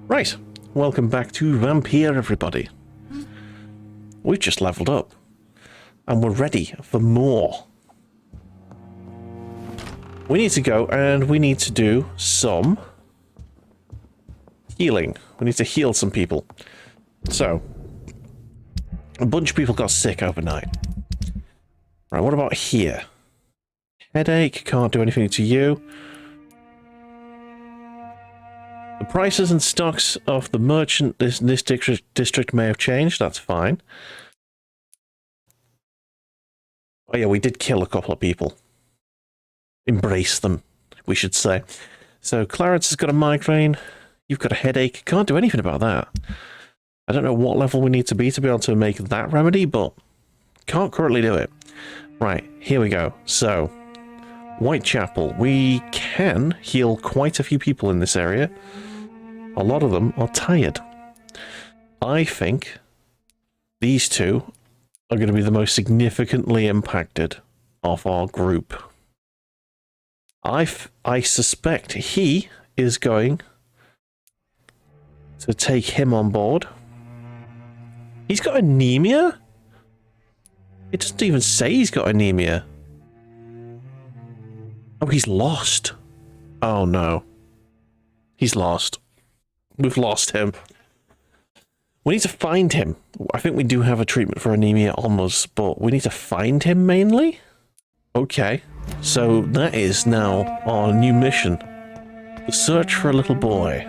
Right, welcome back to Vampyr, everybody. We've just leveled up, and we're ready for more. We need to go and we need to do some healing. We need to heal some people. So, a bunch of people got sick overnight. Right, what about here? Headache, can't do anything to you. The prices and stocks of the merchant in this district may have changed, that's fine. Oh yeah, we did kill a couple of people. Embrace them, we should say. So Clarence has got a migraine, you've got a headache, can't do anything about that. I don't know what level we need to be able to make that remedy, but can't currently do it. Right, here we go. So, Whitechapel. We can heal quite a few people in this area. A lot of them are tired. I think these two are going to be the most significantly impacted of our group. I suspect he is going to take him on board. He's got anemia? It doesn't even say he's got anemia. Oh, he's lost. Oh no. He's lost. We've lost him. We need to find him. I think we do have a treatment for anemia on us, but we need to find him mainly? Okay. So that is now our new mission. The search for a little boy.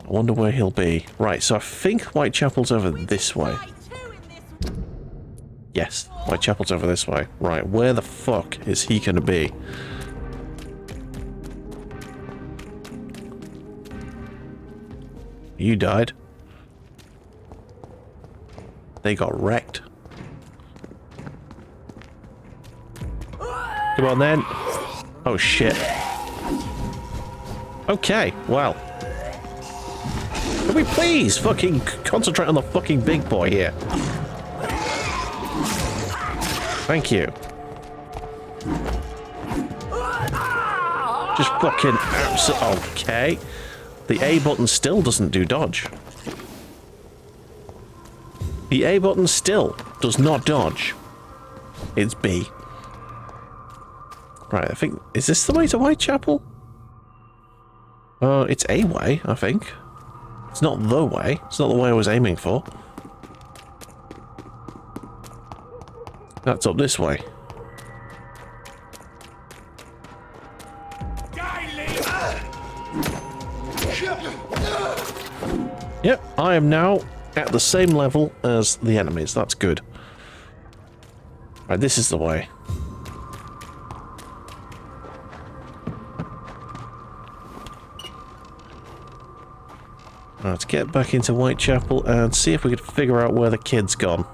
I wonder where he'll be. Right, so I think Whitechapel's over this way. Yes, Whitechapel's over this way. Right, where the fuck is he gonna be? You died. They got wrecked. Come on then. Oh shit. Okay, well. Can we please fucking concentrate on the fucking big boy here? Thank you. Just fucking okay. The A button still doesn't do dodge. The A button still does not dodge. It's B. Right, I think... Is this the way to Whitechapel? It's a way, I think. It's not the way. It's not the way I was aiming for. That's up this way. Yep, I am now at the same level as the enemies. That's good. Right, this is the way. Let's get back into Whitechapel and see if we can figure out where the kid's gone.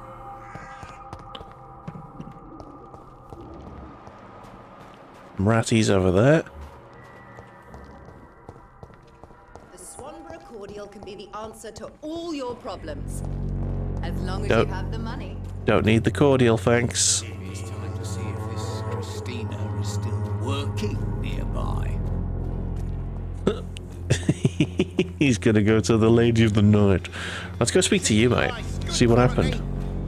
Ratty's over there. The Swanborough cordial can be the answer to all your problems. As long as you have the money. Don't need the cordial, thanks. It's time to see if this Christina is still working nearby. He's gonna go to the Lady of the Night. Let's go speak to you, mate. See what happened.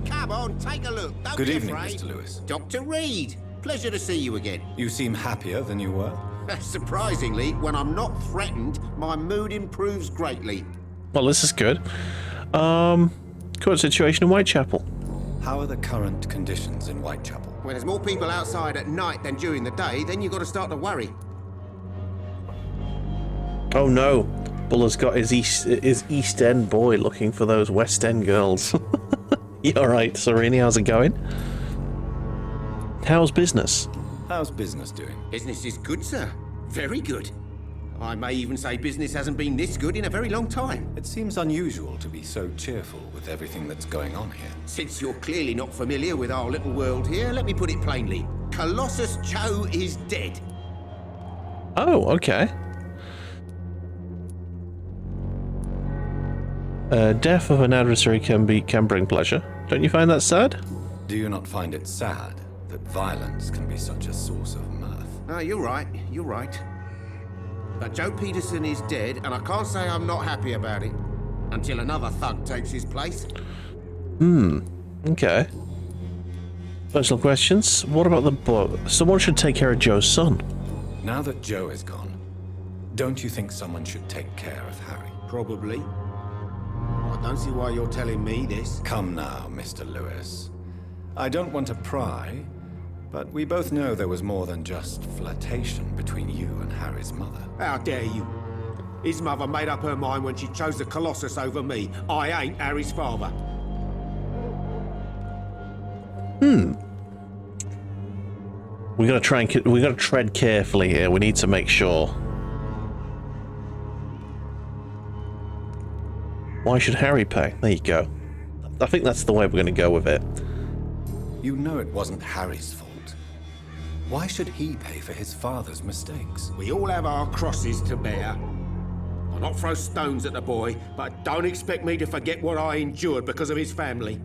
Come on, take a look. Don't Good be evening, afraid. Mr. Lewis. Dr. Reed. Pleasure to see you again. You seem happier than you were. Surprisingly, when I'm not threatened, my mood improves greatly. Well, this is good. Current situation in Whitechapel. How are the current conditions in Whitechapel? When there's more people outside at night than during the day, then you've got to start to worry. Oh no, Buller's got his East End boy looking for those West End girls. You alright, Sereni, how's it going? How's business? How's business doing? Business is good, sir. Very good. I may even say business hasn't been this good in a very long time. It seems unusual to be so cheerful with everything that's going on here. Since you're clearly not familiar with our little world here, let me put it plainly. Colossus Joe is dead. Oh, okay. Death of an adversary can bring pleasure. Don't you find that sad? Do you not find it sad that violence can be such a source of mirth? No, you're right. You're right. But Joe Peterson is dead, and I can't say I'm not happy about it. Until another thug takes his place. Okay. Personal questions. What about the boy? Someone should take care of Joe's son. Now that Joe is gone, don't you think someone should take care of Harry? Probably. I don't see why you're telling me this. Come now, Mr. Lewis. I don't want to pry, but we both know there was more than just flirtation between you and Harry's mother. How dare you? His mother made up her mind when she chose the Colossus over me. I ain't Harry's father. We gotta try and we gotta tread carefully here. We need to make sure. Why should Harry pay? There you go. I think that's the way we're gonna go with it. You know it wasn't Harry's fault. Why should he pay for his father's mistakes? We all have our crosses to bear. I'll not throw stones at the boy, but don't expect me to forget what I endured because of his family.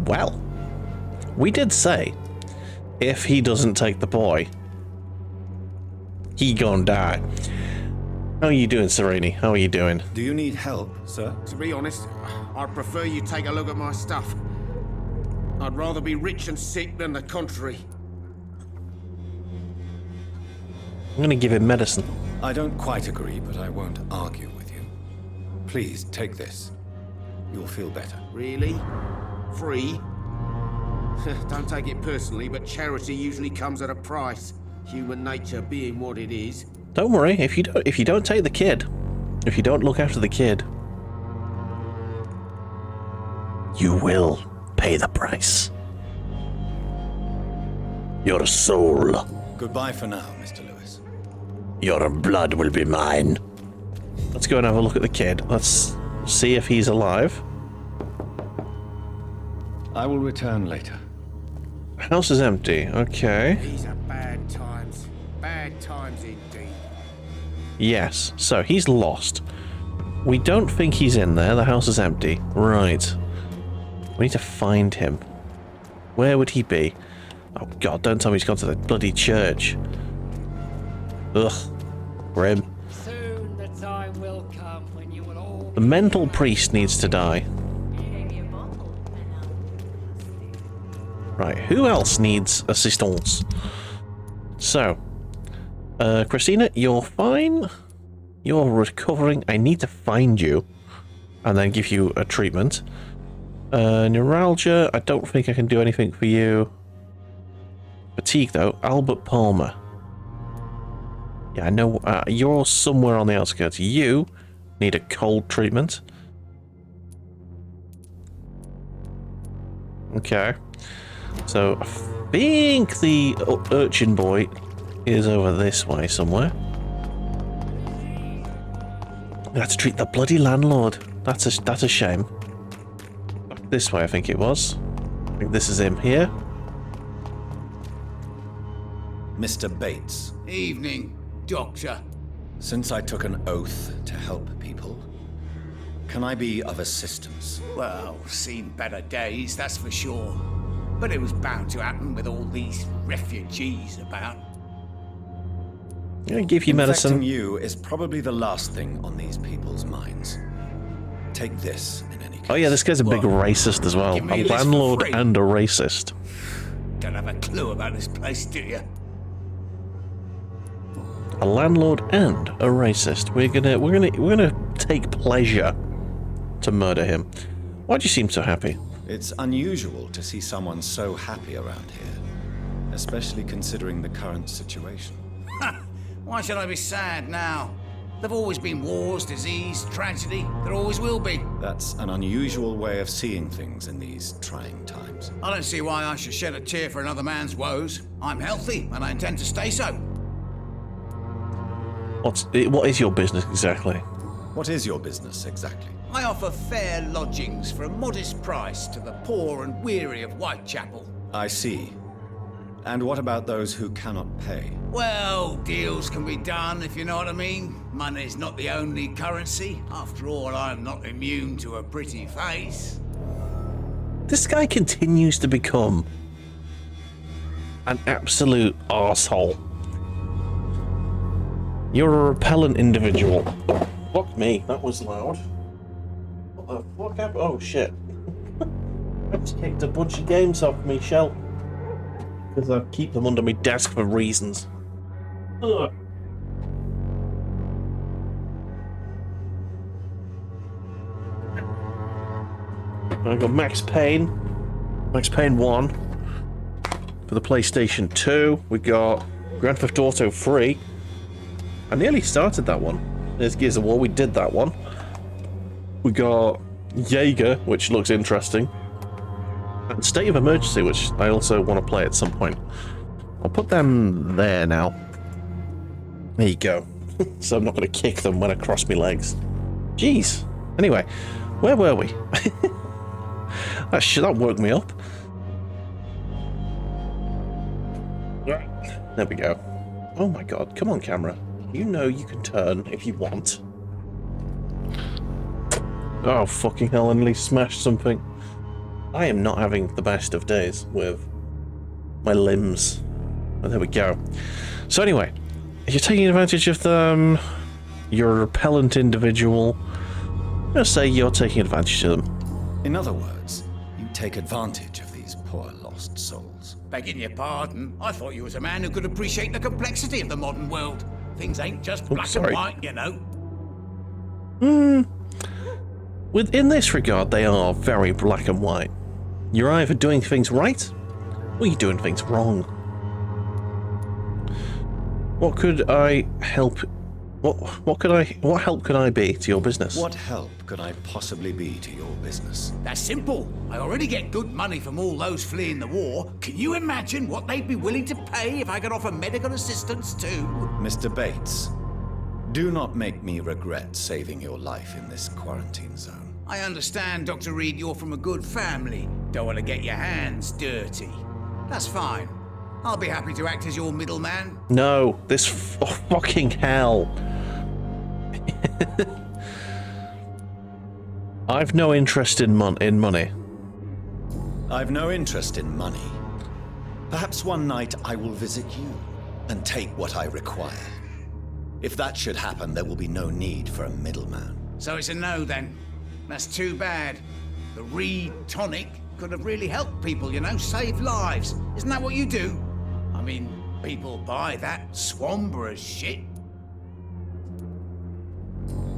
Well, we did say, if he doesn't take the boy, he gonna die. How are you doing, Sereni? How are you doing? Do you need help, sir? To be honest, I'd prefer you take a look at my stuff. I'd rather be rich and sick than the contrary. I'm gonna give him medicine. I don't quite agree, but I won't argue with you. Please, take this. You'll feel better. Really? Free? Don't take it personally, but charity usually comes at a price. Human nature being what it is. Don't worry, if you don't take the kid, if you don't look after the kid, you will pay the price. Your soul. Goodbye for now, Mr. Lewis. Your blood will be mine. Let's go and have a look at the kid. Let's see if he's alive. I will return later. House is empty. Okay. These are bad times. Bad times indeed. Yes. So he's lost. We don't think he's in there. The house is empty. Right. We need to find him. Where would he be? Oh God! Don't tell me he's gone to the bloody church. Ugh. Grim. Soon the time will come when you will all The mental priest needs to die. Right, who else needs assistance? So, Christina, you're fine. You're recovering. I need to find you and then give you a treatment. Neuralgia, I don't think I can do anything for you. Fatigue, though. Albert Palmer. Yeah, I know. You're somewhere on the outskirts. You need a cold treatment. Okay. So, I think the urchin boy is over this way somewhere. I have to treat the bloody landlord. That's a shame. This way, I think it was. I think this is him here. Mr. Bates, Evening, Doctor. since I took an oath to help people, can I be of assistance? Well, seen better days, that's for sure. But it was bound to happen with all these refugees about. I'm gonna give you medicine. Infecting you is probably the last thing on these people's minds. Take this in any case. Oh yeah, this guy's a big racist as well. Give me A this for landlord free. and a racist. Don't have a clue about this place, do you? A landlord and a racist. We're gonna take pleasure to murder him. Why do you seem so happy? It's unusual to see someone so happy around here, especially considering the current situation. Why should I be sad now? There've always been wars, disease, tragedy. There always will be. That's an unusual way of seeing things in these trying times. I don't see why I should shed a tear for another man's woes. I'm healthy, and I intend to stay so. What is your business exactly? What is your business exactly? I offer fair lodgings for a modest price to the poor and weary of Whitechapel. I see. And what about those who cannot pay? Well, deals can be done, if you know what I mean. Money's not the only currency. After all, I'm not immune to a pretty face. This guy continues to become An absolute arsehole. You're a repellent individual. Oh, fuck me, that was loud. What the fuck happened? Oh shit. I just kicked a bunch of games off me shelf. Because I keep them under my desk for reasons. Ugh. I got Max Payne 1 for the PlayStation 2. We got Grand Theft Auto 3. I nearly started that one. There's Gears of War, we did that one. We got Jaeger, which looks interesting. And State of Emergency, which I also want to play at some point. I'll put them there now. There you go. So I'm not going to kick them when I cross my legs. Jeez. Anyway, where were we? That woke me up. There we go. Oh my god, come on camera. You know you can turn if you want. Oh fucking hell, I nearly smashed something. I am not having the best of days with my limbs. Oh, there we go. So anyway, if you're taking advantage of them, you're a repellent individual. I'm gonna say you're taking advantage of them. In other words, you take advantage of these poor lost souls. Begging your pardon, I thought you was a man who could appreciate the complexity of the modern world. Things ain't just black and white, you know. Within this regard, they are very black and white. You're either doing things right, or you're doing things wrong. What could I help? What help could I be to your business? What help could I possibly be to your business? That's simple. I already get good money from all those fleeing the war. Can you imagine what they'd be willing to pay if I could offer medical assistance too? Mr. Bates, do not make me regret saving your life in this quarantine zone. I understand, Dr. Reed, you're from a good family. Don't want to get your hands dirty. That's fine. I'll be happy to act as your middleman. No, this fucking hell. I've no interest in money. I've no interest in money. Perhaps one night I will visit you and take what I require. If that should happen, there will be no need for a middleman. So it's a no then. That's too bad. The Reed tonic could have really helped people, you know, save lives. Isn't that what you do? I mean, people buy that Swambra shit.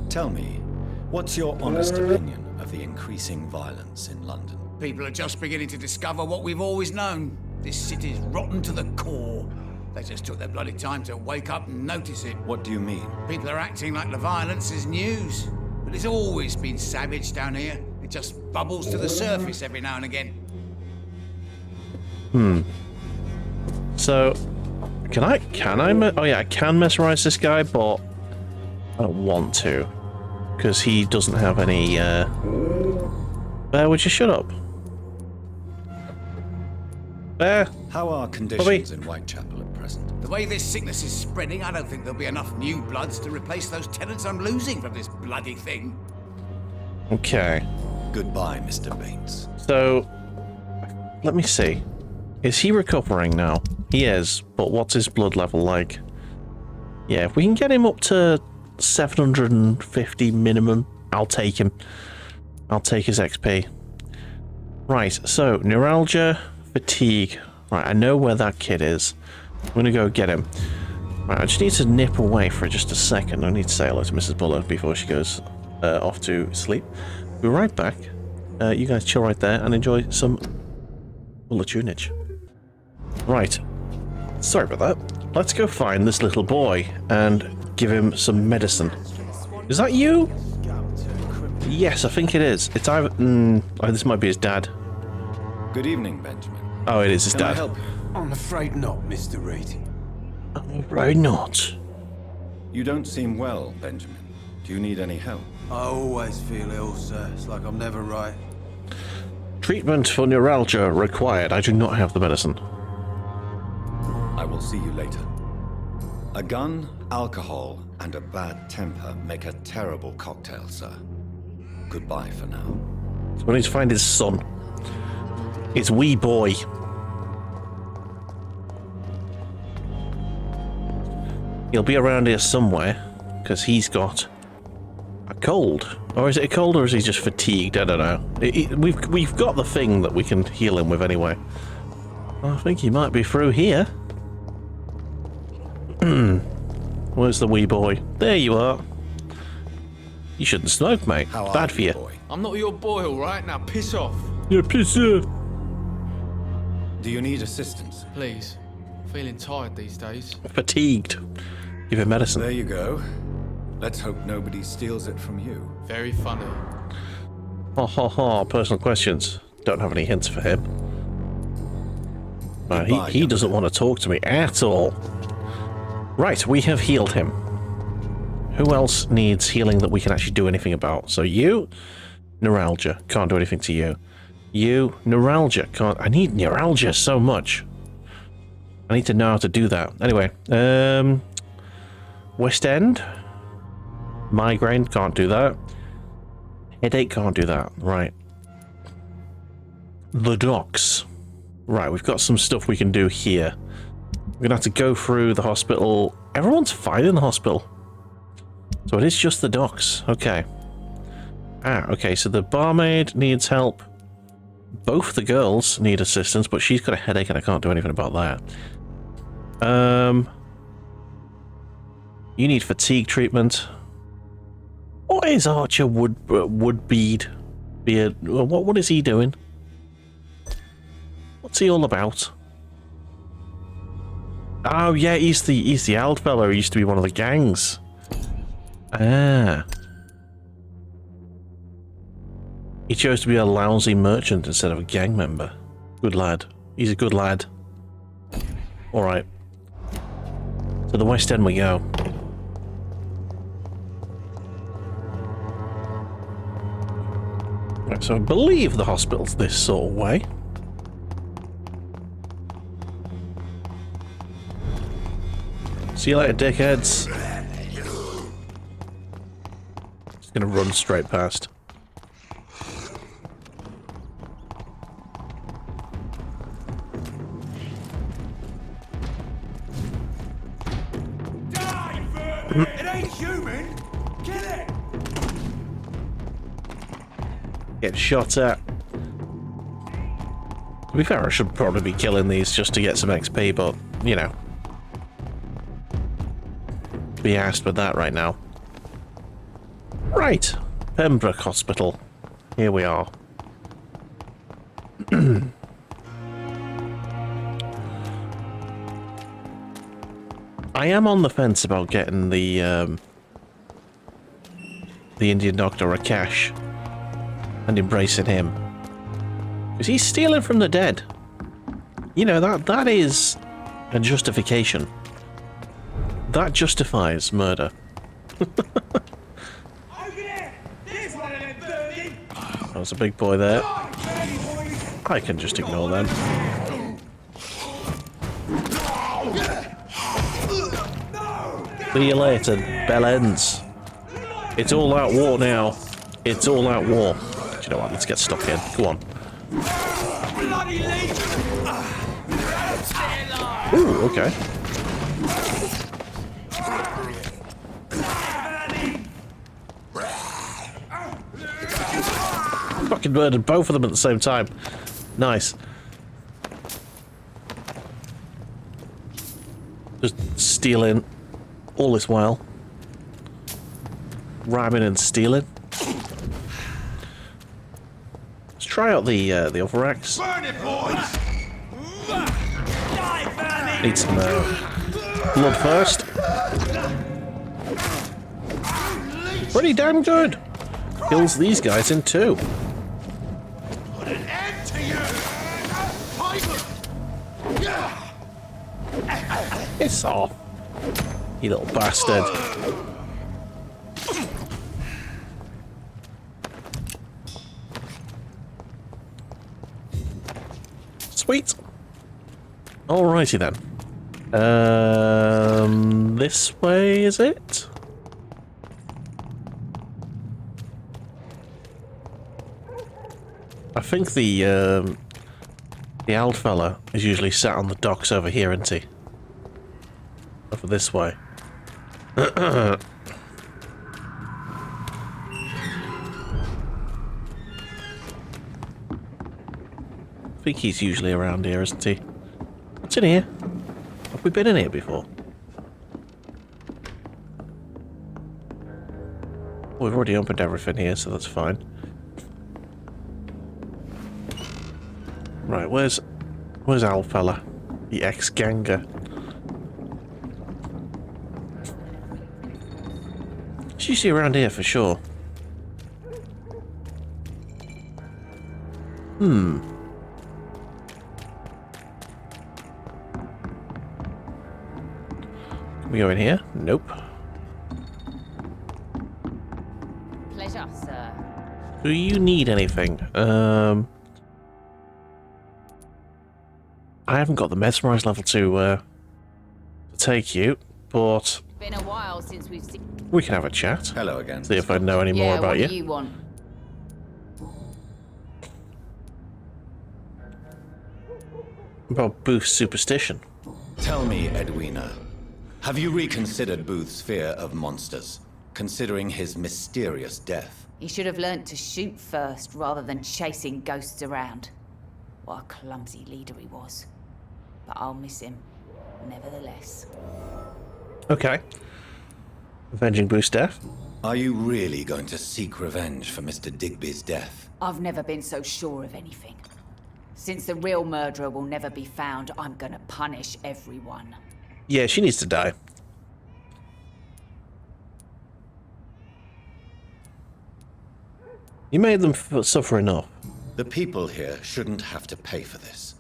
Tell me, what's your honest opinion of the increasing violence in London? People are just beginning to discover what we've always known. This city's rotten to the core. They just took their bloody time to wake up and notice it. What do you mean? People are acting like the violence is news. But it's always been savage down here. It just bubbles to the surface every now and again. So, oh yeah, I can mesmerize this guy, but I don't want to. Because he doesn't have any, Bear, would you shut up? Bear? How are conditions in Whitechapel at present? The way this sickness is spreading, I don't think there'll be enough new bloods to replace those tenants I'm losing from this bloody thing. Okay. Goodbye, Mr. Bates. So, let me see. Is he recovering now? He is, but what's his blood level like? Yeah, if we can get him up to 750 minimum, I'll take him. I'll take his XP. Right, so, neuralgia, fatigue. Right, I know where that kid is. I'm gonna go get him. Right, I just need to nip away for just a second. I need to say hello to Mrs. Buller before she goes off to sleep. We'll be right back. You guys chill right there and enjoy some Buller tunage. Right. Sorry about that. Let's go find this little boy and give him some medicine. Is that you? Yes, I think it is. It's either... oh, this might be his dad. Good evening, Benjamin. Oh, it is his Can dad. I help you? I'm afraid not, Mr. Reed. I'm afraid not. You don't seem well, Benjamin. Do you need any help? I always feel ill, sir. It's like I'm never right. Treatment for neuralgia required. I do not have the medicine. I will see you later. A gun, alcohol, and a bad temper make a terrible cocktail, sir. Goodbye for now. So we need to find his son. His wee boy. He'll be around here somewhere, because he's got a cold. Or is it a cold, or is he just fatigued? I don't know. We've got the thing that we can heal him with anyway. I think he might be through here. Where's the wee boy? There you are. You shouldn't smoke, mate. How Bad are for you, you. boy? I'm not your boy, all right? Now piss off. Yeah, piss off. Do you need assistance? Please. Feeling tired these days. Fatigued. Give him medicine. There you go. Let's hope nobody steals it from you. Very funny. Ha ha ha, personal questions. Don't have any hints for him. Goodbye, He young doesn't want to talk to me at all. Right, we have healed him. Who else needs healing that we can actually do anything about? So you, neuralgia, can't do anything to you. You, neuralgia, can't. I need neuralgia so much. I need to know how to do that. Anyway, West End, migraine, can't do that. Headache, can't do that. Right. The docks. Right, we've got some stuff we can do here. We're gonna have to go through the hospital. Everyone's fine in the hospital. So it is just the docks. Okay. Ah, okay, so the barmaid needs help. Both the girls need assistance, but she's got a headache and I can't do anything about that. You need fatigue treatment. What is Archer Woodbeard? What is he doing? What's he all about? Oh yeah, he's the old fellow who used to be one of the gangs. Ah. He chose to be a lousy merchant instead of a gang member. Good lad. He's a good lad. Alright. To the West End we go. Right, so I believe the hospital's this sort of way. See you later, dickheads. Just gonna run straight past. It ain't human! Kill it! Get shot at. To be fair, I should probably be killing these just to get some XP, but, you know. Be asked with that right now. Right. Pembroke Hospital. Here we are. I am on the fence about getting the Indian doctor Rakesh and embracing him. Because he's stealing from the dead. You know, that is a justification. That justifies murder. There's a big boy there. I can just ignore them. See you later, bell ends. It's all out war now. It's all out war. Do you know what? Let's get stuck in. Go on. Ooh, okay. Fucking murdered both of them at the same time. Nice. Just stealing all this while. Rhyming and stealing. Let's try out the overacts. Need some blood first. Pretty damn good. Kills these guys in two. Piss off, you little bastard. Sweet. Alrighty then. This way, is it? I think the old fella is usually sat on the docks over here, isn't he? Over this way. I think he's usually around here, isn't he? What's in here? Have we been in here before? Well, we've already opened everything here, so that's fine. Right, where's Al fella? The ex-ganger. She's usually around here for sure. Can we go in here? Nope. Pleasure, sir. Do you need anything? I haven't got the mesmerize level to take you, but Been a while since we've seen. we can have a chat. Hello again. See if I know any more about what you. do you want? About Booth's superstition. Tell me, Edwina, have you reconsidered Booth's fear of monsters, considering his mysterious death? He should have learnt to shoot first rather than chasing ghosts around. What a clumsy leader he was. But I'll miss him, nevertheless. Okay. Avenging Booth's death? Are you really going to seek revenge for Mr. Digby's death? I've never been so sure of anything. Since the real murderer will never be found, I'm gonna punish everyone. Yeah, she needs to die. You made them suffer enough. The people here shouldn't have to pay for this.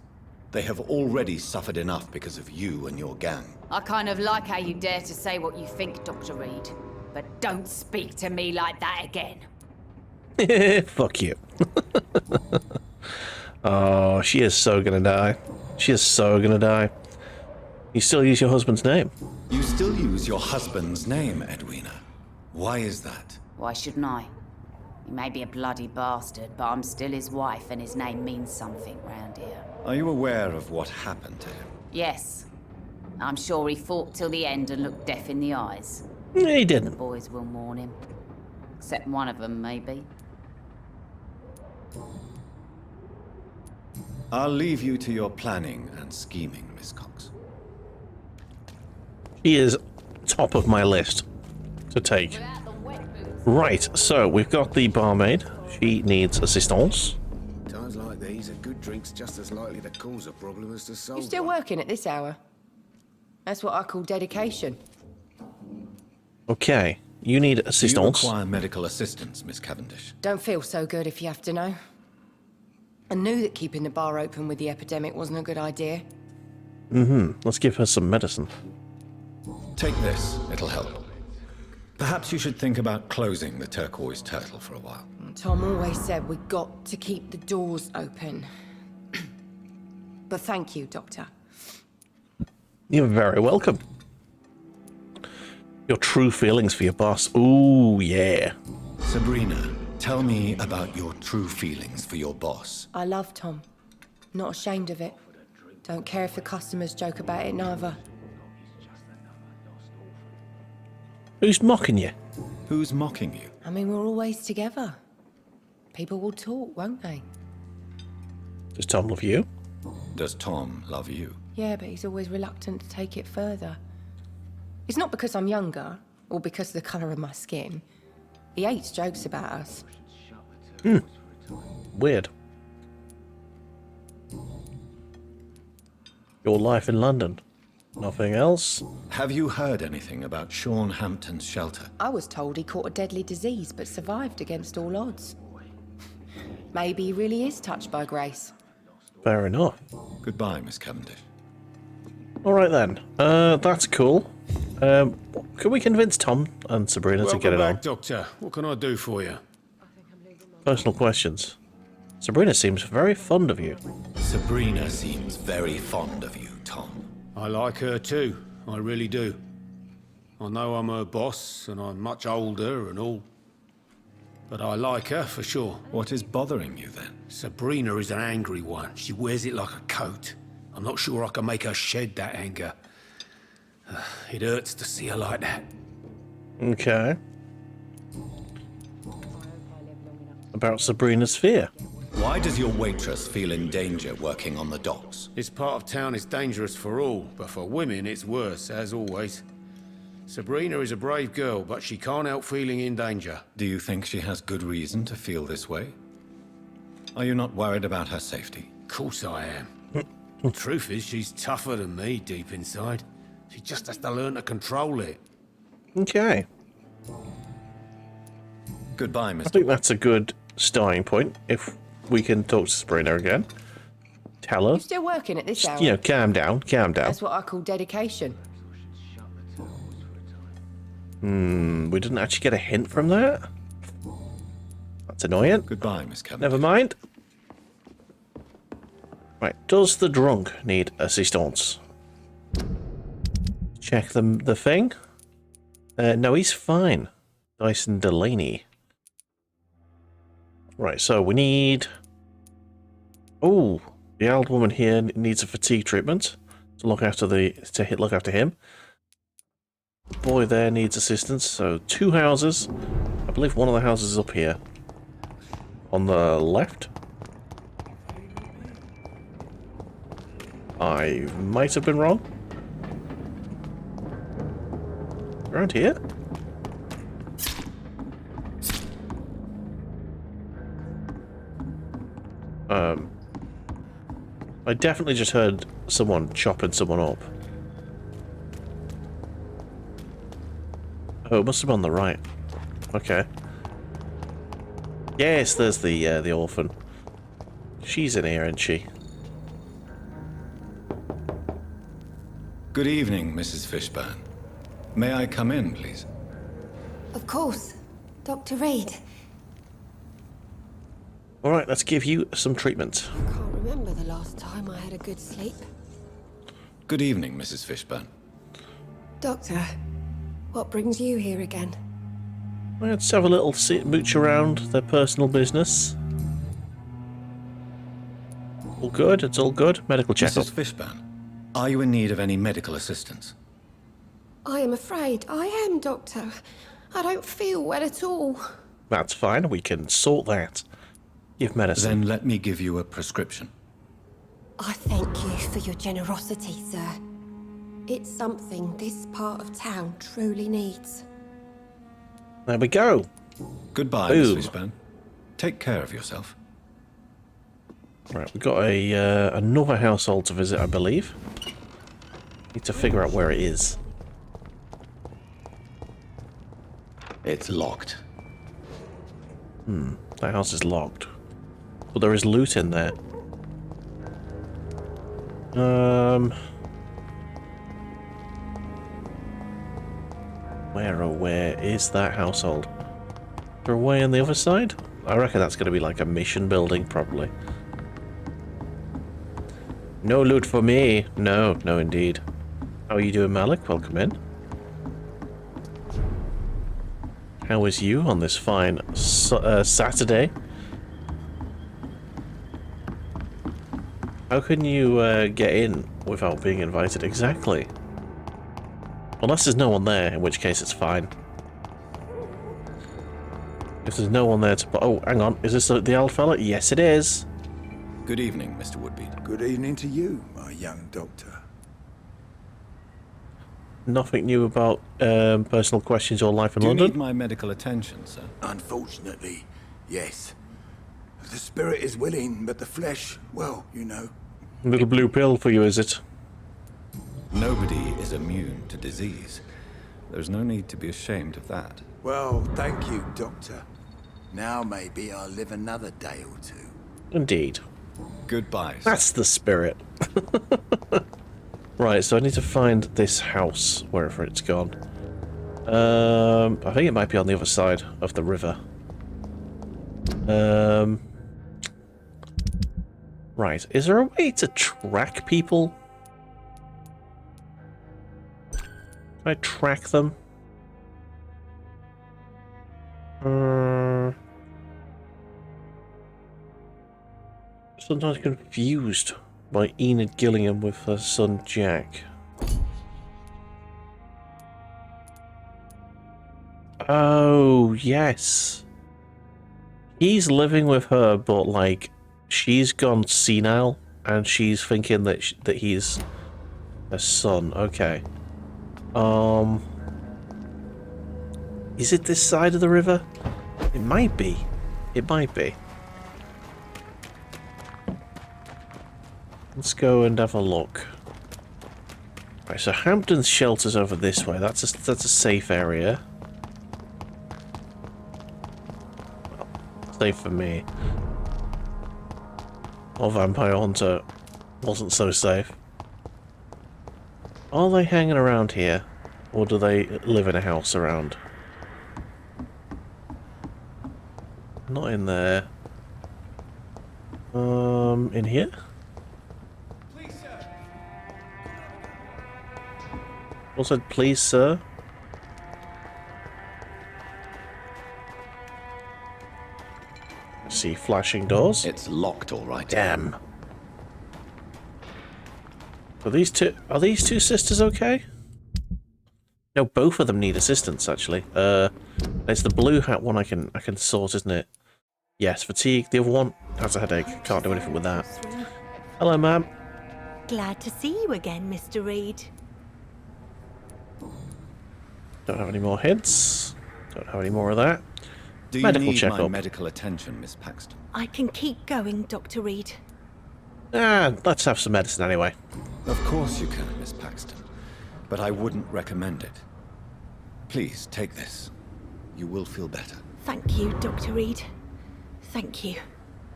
They have already suffered enough because of you and your gang. I kind of like how you dare to say what you think, Dr. Reed. But don't speak to me like that again. Fuck you. Oh, she is so gonna die. She is so gonna die. You still use your husband's name. You still use your husband's name, Edwina. Why is that? Why shouldn't I? He may be a bloody bastard, but I'm still his wife and his name means something round here. Are you aware of what happened to him? Yes. I'm sure he fought till the end and looked death in the eyes. He The didn't. boys will mourn him. Except one of them, maybe. I'll leave you to your planning and scheming, Miss Cox. He is top of my list to take. Right, so we've got the barmaid. She needs assistance. Times like these, a good drink's just as likely to cause a problem as to solve You're still one. working at this hour? That's what I call dedication. Okay, you need Do you assistance. require medical assistance, Miss Cavendish? Don't feel so good if you have to know. I knew that keeping the bar open with the epidemic wasn't a good idea. Let's give her some medicine. Take this, it'll help. Perhaps you should think about closing the turquoise turtle for a while. Tom always said we got to keep the doors open. But thank you, Doctor. You're very welcome. Your true feelings for your boss. Ooh, yeah. Sabrina, tell me about your true feelings for your boss. I love Tom. Not ashamed of it. Don't care if the customers joke about it, neither. Who's mocking you? Who's mocking you? I mean, we're always together. People will talk, won't they? Does Tom love you? Does Tom love you? Yeah, but he's always reluctant to take it further. It's not because I'm younger, or because of the colour of my skin. He hates jokes about us. Weird. Your life in London. Nothing else? Have you heard anything about Sean Hampton's shelter? I was told he caught a deadly disease, but survived against all odds. Maybe he really is touched by grace. Fair enough. Goodbye, Miss Cavendish. Alright then. That's cool. Can we convince Tom and Sabrina to get it on? Doctor. What can I do for you? Personal questions. Sabrina seems very fond of you. Sabrina seems very fond of you, Tom. I like her too. I really do. I know I'm her boss, and I'm much older and all. But I like her for sure. What is bothering you then? Sabrina is an angry one. She wears it like a coat. I'm not sure I can make her shed that anger. It hurts to see her like that. Okay. About Sabrina's fear. Why does your waitress feel in danger working on the docks? This part of town is dangerous for all, but for women it's worse, as always. Sabrina is a brave girl, but she can't help feeling in danger. Do you think she has good reason to feel this way? Are you not worried about her safety? Of course I am. The truth is, she's tougher than me deep inside. She just has to learn to control it. Okay. Goodbye, I Mr. think that's a good starting point. If we can talk to Sabrina again. Tell her. You still working at this hour? You know, calm down, calm down. That's what I call dedication. We didn't actually get a hint from that. That's annoying. Goodbye, Miss Cavendish. Never mind. Right, does the drunk need assistance? Check the thing. No, he's fine. Dyson Delaney. Right, so we need... Oh, the old woman here needs a fatigue treatment to look after look after him. The boy there needs assistance. So 2 houses. I believe one of the houses is up here. On the left. I might have been wrong. Around here? I definitely just heard someone chopping someone up. Oh, it must have been on the right. Okay. Yes, there's the orphan. She's in here, isn't she? Good evening, Mrs. Fishburne. May I come in, please? Of course. Dr. Reed. Alright, let's give you some treatment. I can't remember the last time I had a good sleep. Good evening, Mrs. Fishburne. Doctor, what brings you here again? Let's have a little mooch around their personal business. All good, it's all good. Medical checkup. Mrs. Fishburne, are you in need of any medical assistance? I am afraid I am, Doctor. I don't feel well at all. That's fine, we can sort that. Give medicine. Then let me give you a prescription. I thank you for your generosity, sir. It's something this part of town truly needs. There we go. Goodbye, Boom. Miss Fishburne. Take care of yourself. Right, we've got another household to visit, I believe. Need to figure out where it is. It's locked. That house is locked. But there is loot in there. Where is that household? Is there a way on the other side? I reckon that's going to be like a mission building, probably. No loot for me. No, no indeed. How are you doing, Malik? Welcome in. How is you on this fine Saturday? How can you get in without being invited? Exactly. Unless there's no one there, in which case it's fine. If there's no one there to... Oh, hang on. Is this the old fella? Yes, it is. Good evening, Mr. Woodbeat. Good evening to you, my young doctor. Nothing new about personal questions or life in Do you London? need my medical attention, sir? Unfortunately, yes. The spirit is willing, but the flesh, well, you know. Little blue pill for you, is it? Nobody is immune to disease. There's no need to be ashamed of that. Well, thank you, doctor. Now maybe I'll live another day or two. Indeed. Goodbye, sir. That's the spirit. Right, so I need to find this house, wherever it's gone. I think it might be on the other side of the river. Right, is there a way to track people? Can I track them? Sometimes confused by Enid Gillingham with her son Jack. Oh, yes. He's living with her, but, like, she's gone senile, and she's thinking that that he's her son. Okay. Is it this side of the river? It might be. It might be. Let's go and have a look. Right, so Hampton's shelter's over this way. That's a safe area. Well, safe for me. Or Vampire Hunter wasn't so safe. Are they hanging around here? Or do they live in a house around? Not in there. In here? Also, please, sir. See flashing doors. It's locked, all right. Damn. Are these two sisters okay? No, both of them need assistance actually. It's the blue hat one I can sort, isn't it? Yes, fatigue. The other one has a headache. Can't do anything with that. Hello, ma'am. Glad to see you again, Mr. Reed. Don't have any more hints. Don't have any more of that. Do you Medical need checkup. my medical attention, Miss Paxton? I can keep going, Dr. Reed. Let's have some medicine anyway. Of course you can, Miss Paxton. But I wouldn't recommend it. Please, take this. You will feel better. Thank you, Dr. Reed. Thank you.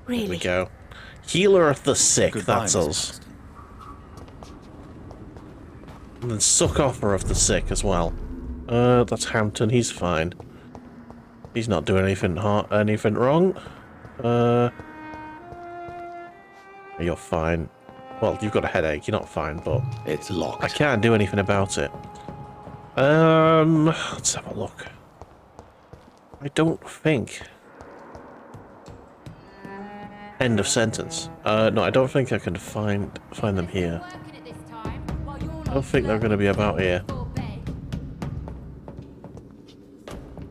Really. There we go. Healer of the sick, Goodbye, that's Miss us. Paxton. And then suck offer of the sick as well. That's Hampton, he's fine. He's not doing anything wrong. You're fine. Well, you've got a headache, you're not fine, but It's locked. I can't do anything about it. Let's have a look. I don't think. End of sentence. No, I don't think I can find them here. I don't think they're going to be about here.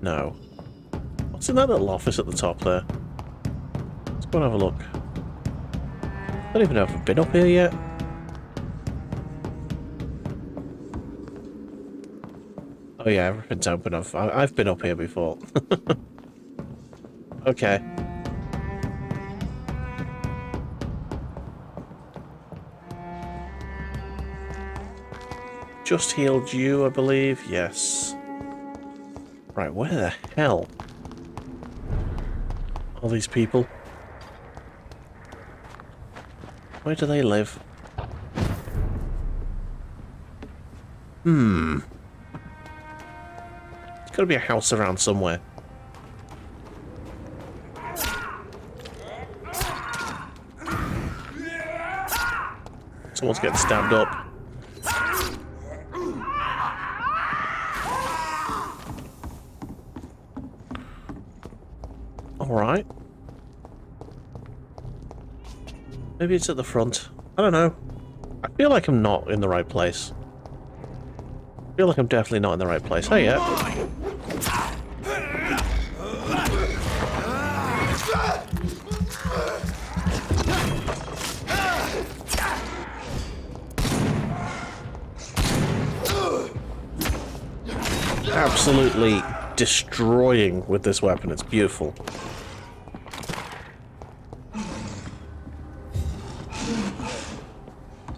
No. What's in that little office at the top there? Let's go and have a look. I don't even know if I've been up here yet. Oh yeah, everything's open. I've been up here before. Okay. Just healed you, I believe. Yes. Right, where the hell are these people? Where do they live? There's got to be a house around somewhere. Someone's getting stabbed up. Alright. Maybe it's at the front. I don't know. I feel like I'm not in the right place. I feel like I'm definitely not in the right place. Oh yeah. Absolutely destroying with this weapon. It's beautiful.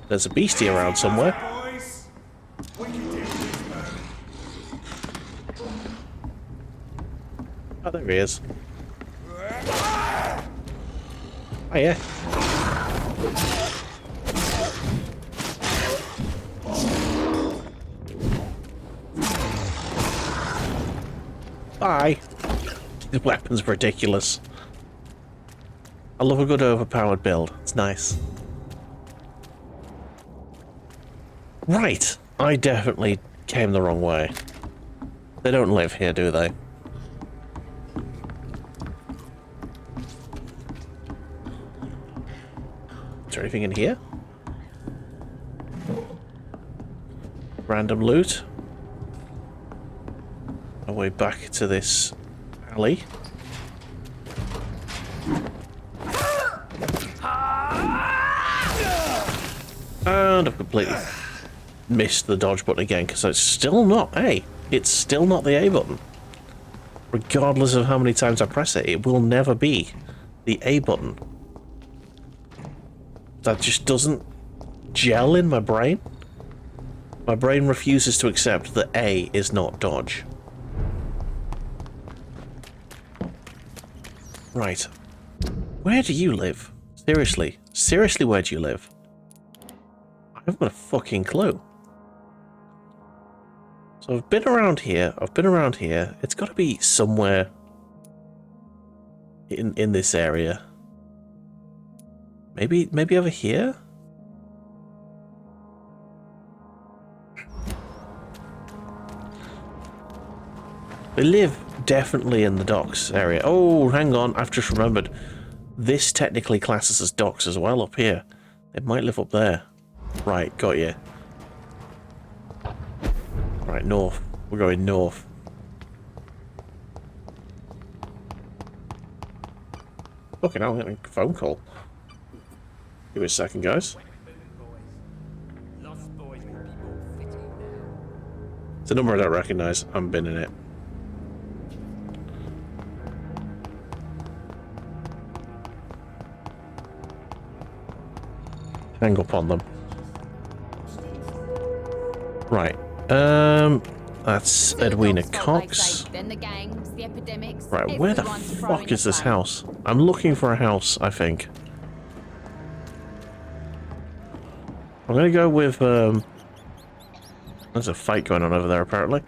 There's a beastie around somewhere. Oh, there he is. Oh, yeah. Bye. The weapon's ridiculous. I love a good overpowered build. It's nice. Right. I definitely came the wrong way. They don't live here, do they? Is there anything in here? Random loot? our way back to this alley. And I've completely missed the dodge button again because it's still not A. It's still not the A button. Regardless of how many times I press it, it will never be the A button. That just doesn't gel in my brain. My brain refuses to accept that A is not dodge. Right. Where do you live? Seriously. Seriously, where do you live? I haven't got a fucking clue. So I've been around here. It's got to be somewhere in this area. Maybe over here? They live definitely in the docks area. Oh, hang on, I've just remembered. This technically classes as docks as well up here. It might live up there. Right, got you. Right, north. We're going north. Fucking hell, I'm getting a phone call. Give me a second, guys. It's a number I don't recognise. I haven't been in it. Hang up on them. Right. That's Edwina Cox. Right, where the fuck is this house? I'm looking for a house, I think. I'm gonna go with, there's a fight going on over there, apparently.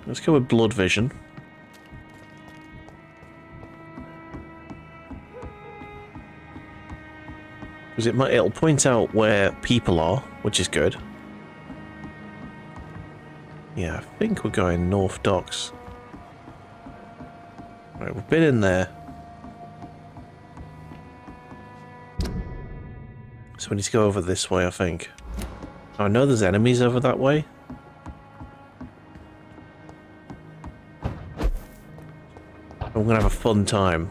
Let's go with Blood Vision. Because it'll point out where people are, which is good. Yeah, I think we're going North Docks. Right, we've been in there. So we need to go over this way, I think. Oh, I know there's enemies over that way. I'm gonna have a fun time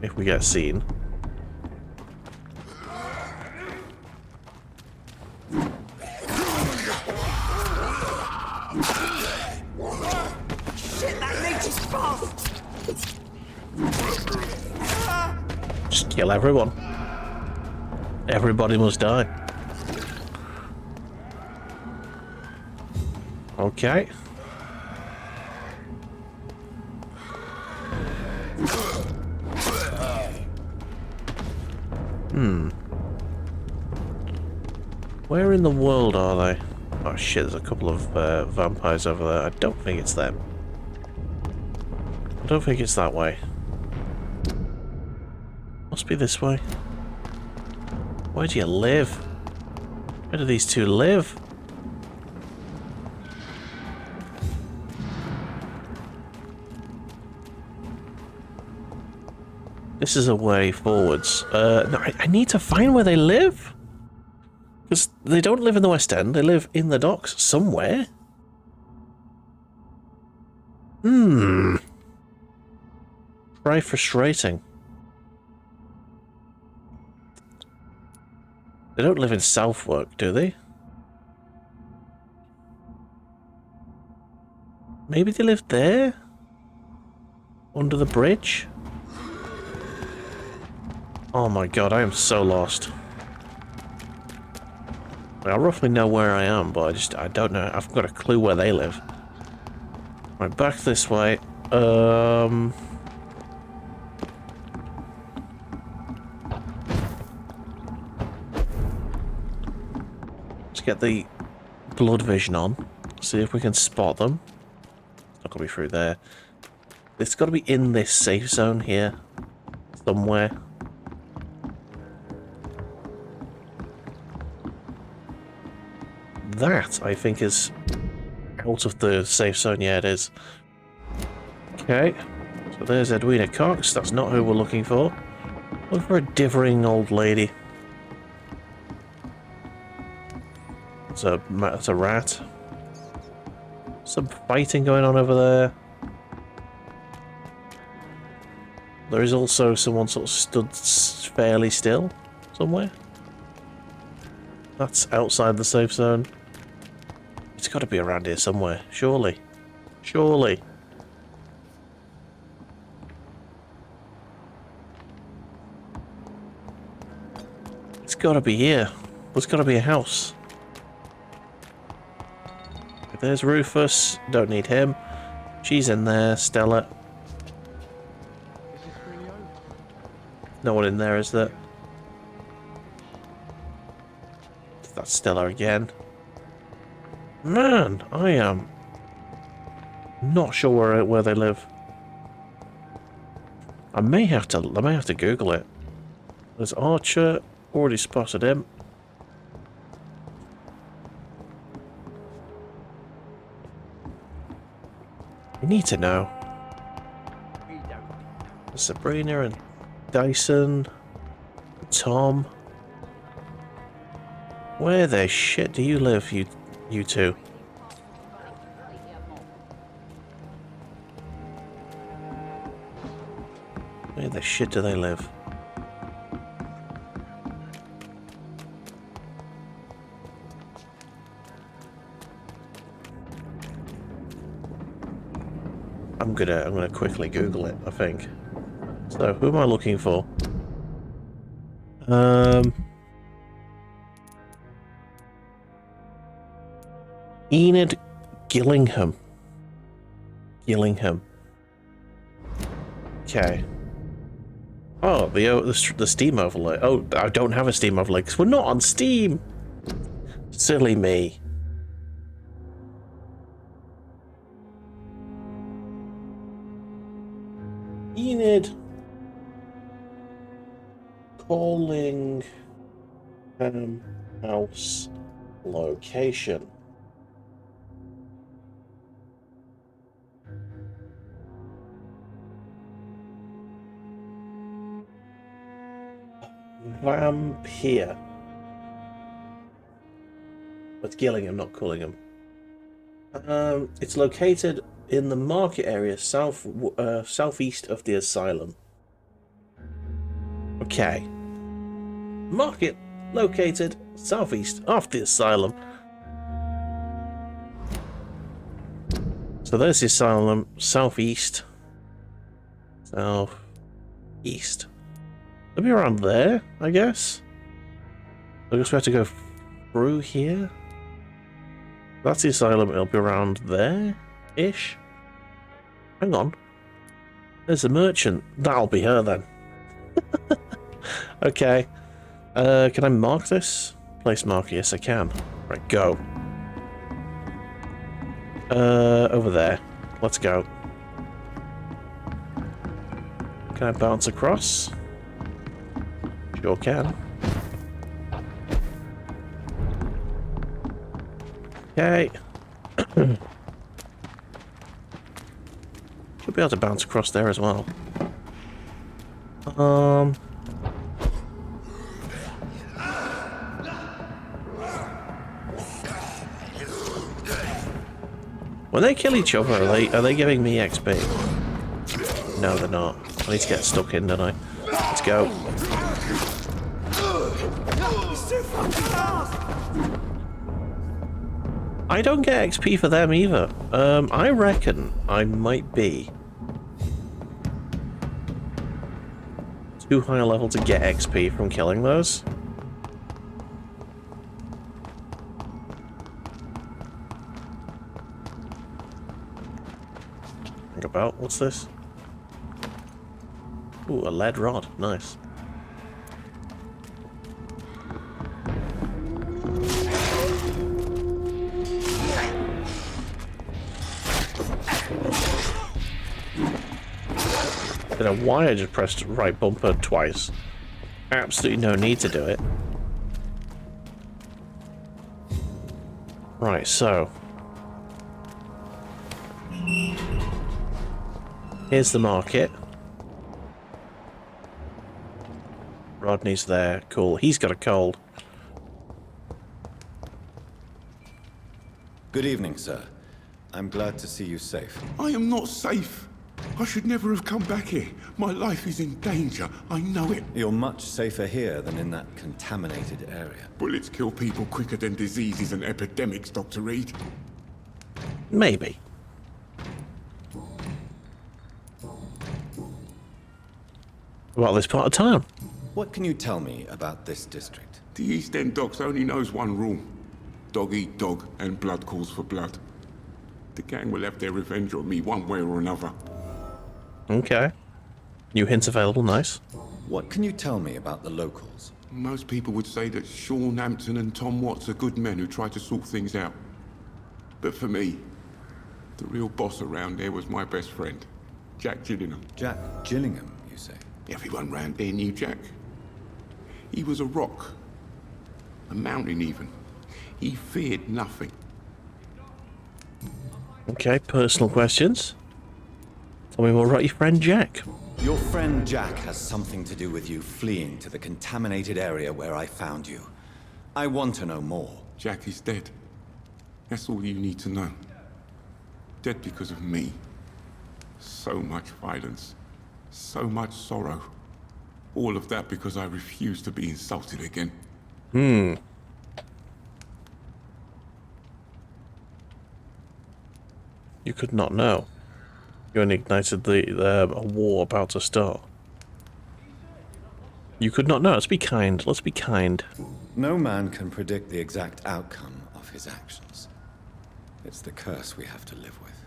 if we get seen. Just kill everyone. Everybody must die. Okay. Where in the world are they? Oh shit, there's a couple of vampires over there. I don't think it's them. I don't think it's that way. Must be this way. Where do you live? Where do these two live? This is a way forwards. No, I need to find where they live. Because they don't live in the West End, they live in the docks somewhere. Very frustrating. They don't live in Southwark, do they? Maybe they live there? Under the bridge? Oh my god, I am so lost. I roughly know where I am, but I don't know. I've got a clue where they live. Right, back this way. Let's get the blood vision on. See if we can spot them. It's not gonna be through there. It's got to be in this safe zone here. Somewhere. That, I think, is out of the safe zone. Yeah, it is. Okay. So there's Edwina Cox. That's not who we're looking for. Look for a dithering old lady. It's a rat. Some fighting going on over there. There is also someone sort of stood fairly still somewhere. That's outside the safe zone. It's got to be around here somewhere, surely. Surely. It's got to be here. There's got to be a house. There's Rufus. Don't need him. She's in there. Stella. No one in there, is there? That's Stella again. Man, I am not sure where they live. I may have to Google it. There's Archer. Already spotted him. We need to know. Sabrina and Dyson. Tom. Where the shit do you live, you two? Where the shit do they live? I'm gonna quickly Google it, I think. So, who am I looking for? Enid Gillingham. Okay. Oh, the Steam overlay. Oh, I don't have a Steam overlay because we're not on Steam. Silly me. Enid calling house location. Vampyr. But Gillingham, not Cullingham. It's located in the market area southeast of the asylum. Okay. Market located southeast of the asylum. So there's the asylum, southeast. Southeast. It'll be around there, I guess. I guess we have to go through here. That's the asylum, it'll be around there-ish. Hang on. There's a merchant. That'll be her then. Okay. Can I mark this? Place marker, yes I can. Right, go. Over there. Let's go. Can I bounce across? Sure can. Okay. Should be able to bounce across there as well. When they kill each other, are they giving me XP? No, they're not. I need to get stuck in, don't I? Let's go. I don't get XP for them either. I reckon I might be too high a level to get XP from killing those. Think about, what's this? Ooh, a lead rod, nice. I don't know why I just pressed right bumper twice. Absolutely no need to do it. Right, so. Here's the market. Rodney's there. Cool. He's got a cold. Good evening, sir. I'm glad to see you safe. I am not safe. I should never have come back here. My life is in danger. I know it. You're much safer here than in that contaminated area. Bullets kill people quicker than diseases and epidemics, Dr. Reed. Maybe. About this part of town. What can you tell me about this district? The East End Docks only knows one rule. Dog eat dog, and blood calls for blood. The gang will have their revenge on me one way or another. Okay. New hints available, nice. What can you tell me about the locals? Most people would say that Sean Hampton and Tom Watts are good men who try to sort things out. But for me, the real boss around there was my best friend, Jack Gillingham. Jack Gillingham, you say? Everyone round there knew Jack. He was a rock. A mountain even. He feared nothing. Okay, personal questions. Tell me more about your friend Jack. Your friend Jack has something to do with you fleeing to the contaminated area where I found you. I want to know more. Jack is dead. That's all you need to know. Dead because of me. So much violence. So much sorrow. All of that because I refused to be insulted again. You could not know. You only ignited a war about to start. You could not know. Let's be kind. Let's be kind. No man can predict the exact outcome of his actions. It's the curse we have to live with.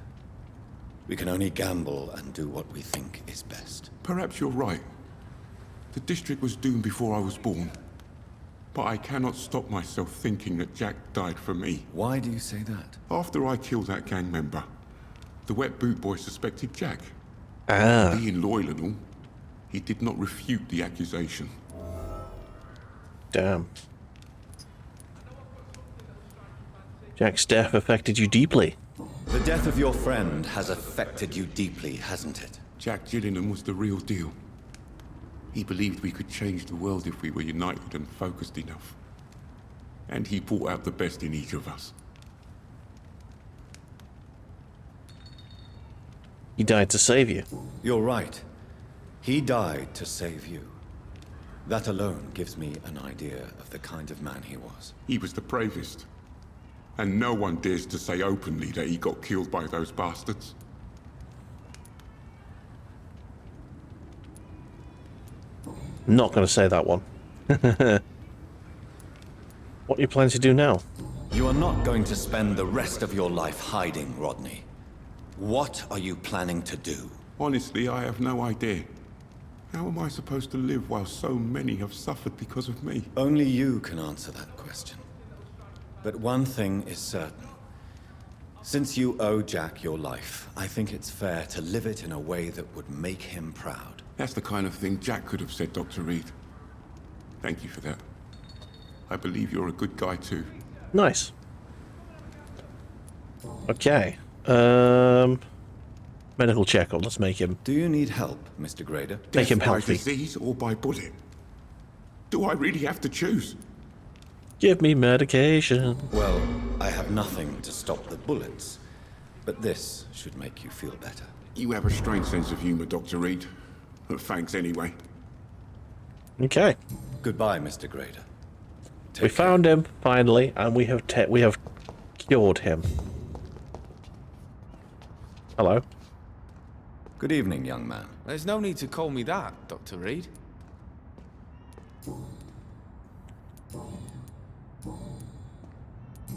We can only gamble and do what we think is best. Perhaps you're right. The district was doomed before I was born. But I cannot stop myself thinking that Jack died for me. Why do you say that? After I killed that gang member, the wet boot boy suspected Jack. Ah. Being loyal and all, he did not refute the accusation. Damn. Jack's death affected you deeply. The death of your friend has affected you deeply, hasn't it? Jack Gillingham was the real deal. He believed we could change the world if we were united and focused enough. And he brought out the best in each of us. He died to save you. You're right. He died to save you. That alone gives me an idea of the kind of man he was. He was the bravest. And no one dares to say openly that he got killed by those bastards. Not going to say that one. What are you planning to do now? You are not going to spend the rest of your life hiding, Rodney. What are you planning to do? Honestly, I have no idea. How am I supposed to live while so many have suffered because of me? Only you can answer that question. But one thing is certain. Since you owe Jack your life, I think it's fair to live it in a way that would make him proud. That's the kind of thing Jack could have said, Dr. Reed. Thank you for that. I believe you're a good guy too. Nice. Okay. Medical checkup. Let's make him. Do you need help, Mr. Grader? Make him Death by healthy. disease or by bullet? Do I really have to choose? Give me medication. Well, I have nothing to stop the bullets, but this should make you feel better. You have a strange sense of humor, Dr. Reed. But thanks anyway. Okay. Goodbye, Mr. Grader. We found him finally, and we have cured him. Hello. Good evening, young man. There's no need to call me that, Dr. Reed.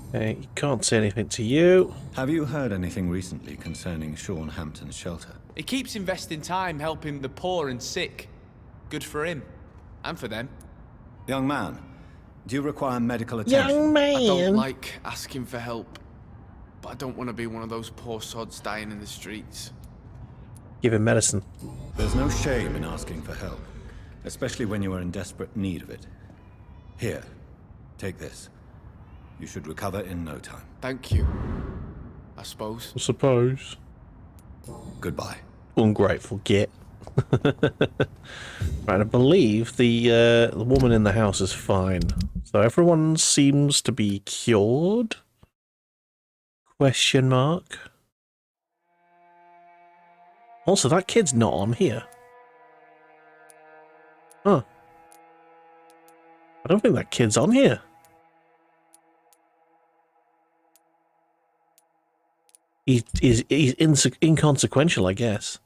Okay, he can't say anything to you. Have you heard anything recently concerning Sean Hampton's shelter? He keeps investing time helping the poor and sick. Good for him. And for them. Young man, do you require medical attention? Young man. I don't like asking for help. But I don't want to be one of those poor sods dying in the streets. Give him medicine. There's no shame in asking for help, especially when you are in desperate need of it. Here, take this. You should recover in no time. Thank you. I suppose. I suppose. Goodbye. Ungrateful git. Right, I believe the woman in the house is fine. So everyone seems to be cured? Question mark. Also, that kid's not on here. Huh. I don't think that kid's on here. He's inconsequential, I guess.